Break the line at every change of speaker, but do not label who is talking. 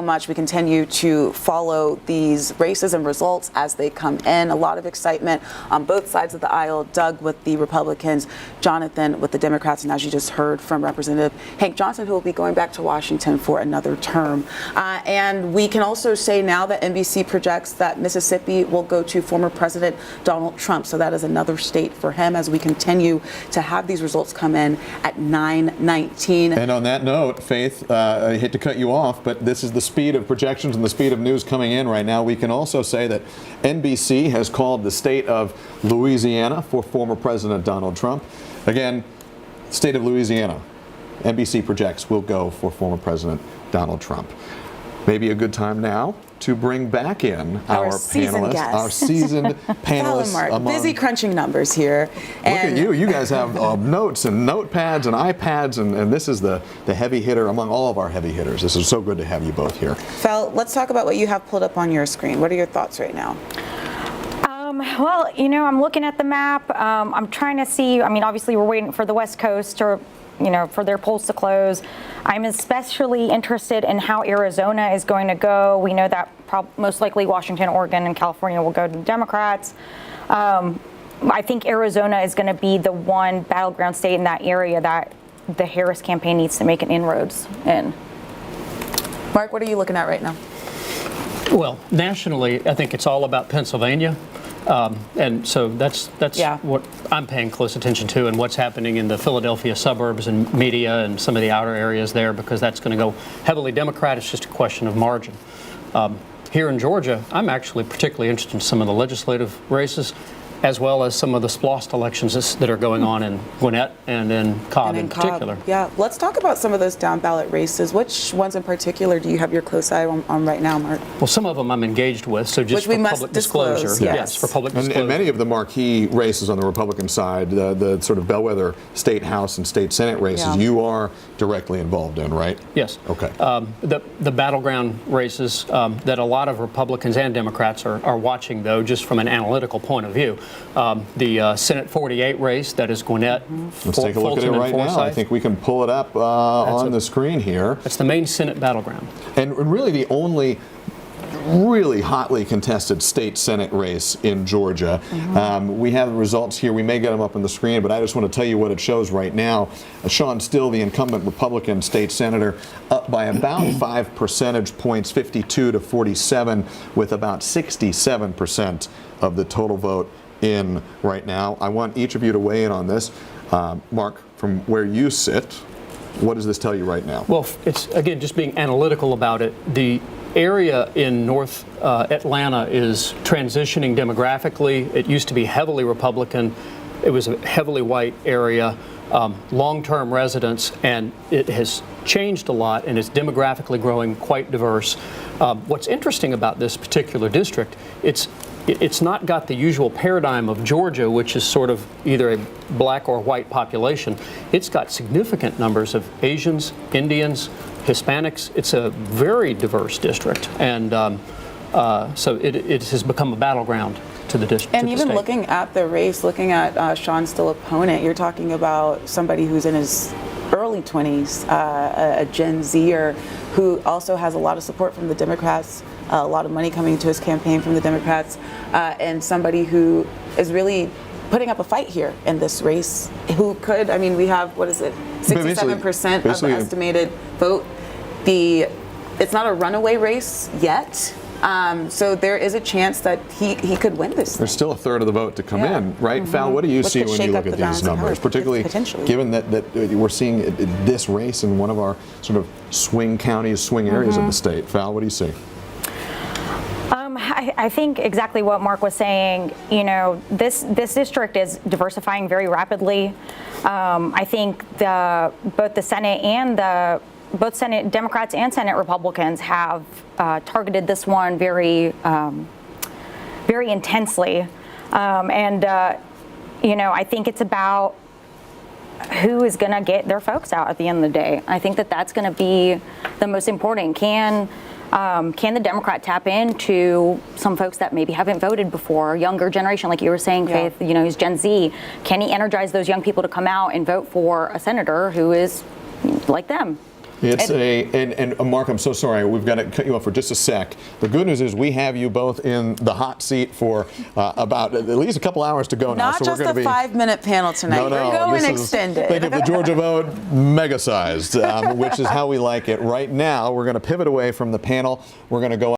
Much. We continue to follow these races and results as they come in. A lot of excitement on both sides of the aisle. Doug with the Republicans, Jonathan with the Democrats, and as you just heard from Representative Hank Johnson, who will be going back to Washington for another term. And we can also say now that NBC projects that Mississippi will go to former President Donald Trump. So that is another state for him as we continue to have these results come in at 9:19.
And on that note, Faith, I hate to cut you off, but this is the speed of projections and the speed of news coming in right now. We can also say that NBC has called the state of Louisiana for former President Donald Trump. Again, state of Louisiana, NBC projects will go for former President Donald Trump. Maybe a good time now to bring back in our panelists,
guest.
our seasoned panelists.
Mark, busy crunching numbers here.
Look at you. You guys have notes and notepads and iPads, and this is the heavy hitter among all of our heavy hitters. This is so good to have you both here.
Fel, let's talk about what you have pulled up on your screen. What are your thoughts right now?
Well, I'm looking at the map. I'm trying to see, obviously we're waiting for the West Coast to for their polls to close. I'm especially interested in how Arizona is going to go. We know that most likely Washington, Oregon, and California will go to the Democrats. I think Arizona is going to be the one battleground state in that area that the Harris campaign needs to make an inroads in.
Mark, what are you looking at right now?
Well, nationally, I think it's all about Pennsylvania. And so that's what I'm paying close attention to, and what's happening in the Philadelphia suburbs and media and some of the outer areas there, because that's going to go heavily Democrat. It's just a question of margin. Here in Georgia, I'm actually particularly interested in some of the legislative races, as well as some of the splost elections that are going on in Gwinnett and in Cobb in particular.
Yeah, let's talk about some of those down ballot races. Which ones in particular do you have your close eye on right now, Mark?
Well, some of them I'm engaged with, so just for public disclosure.
Yes,
for public disclosure.
And many of the marquee races on the Republican side, the sort of bellwether state House and state Senate races, you are directly involved in, right?
Yes.
Okay.
The battleground races that a lot of Republicans and Democrats are watching, though, just from an analytical point of view. The Senate 48 race, that is Gwinnett,
Let's take a look at it right now. I think we can pull it up on the screen here.
That's the main Senate battleground.
And really the only really hotly contested state Senate race in Georgia. We have the results here. We may get them up on the screen, but I just want to tell you what it shows right now. Shawn Still, the incumbent Republican state senator, up by about 5 percentage points, 52 to 47, with about 67% of the total vote in right now. I want each of you to weigh in on this. Mark, from where you sit, what does this tell you right now?
Well, it's, again, just being analytical about it. The area in North Atlanta is transitioning demographically. It used to be heavily Republican. It was a heavily white area, long-term residents, and it has changed a lot, and it's demographically growing quite diverse. What's interesting about this particular district, it's not got the usual paradigm of Georgia, which is sort of either a black or white population. It's got significant numbers of Asians, Indians, Hispanics. It's a very diverse district, and so it has become a battleground to the district.
And even looking at the race, looking at Shawn Still opponent, you're talking about somebody who's in his early 20s, a Gen Zer, who also has a lot of support from the Democrats, a lot of money coming to his campaign from the Democrats, and somebody who is really putting up a fight here in this race, who could, we have, 67% of the estimated vote. It's not a runaway race yet, so there is a chance that he could win this.
There's still a third of the vote to come in, right? Val, what do you see when you look at these numbers, particularly given that we're seeing this race in one of our sort of swing counties, swing areas of the state? Val, what do you see?
I think exactly what Mark was saying. This district is diversifying very rapidly. I think both the Senate and both Senate Democrats and Senate Republicans have targeted this one very intensely, and I think it's about who is going to get their folks out at the end of the day. I think that's going to be the most important. Can the Democrat tap into some folks that maybe haven't voted before, younger generation, like you were saying, Faith, he's Gen Z. Can he energize those young people to come out and vote for a senator who is like them?
It's and Mark, I'm so sorry. We've got to cut you off for just a sec. The good news is we have you both in the hot seat for about at least a couple hours to go now.
Not
So
just
we're going
a
to be
5-minute panel tonight.
No,
We're going
this is-
extended.
Think of the Georgia vote mega-sized, which is how we like it. Right now, we're going to pivot away from the panel. We're going to go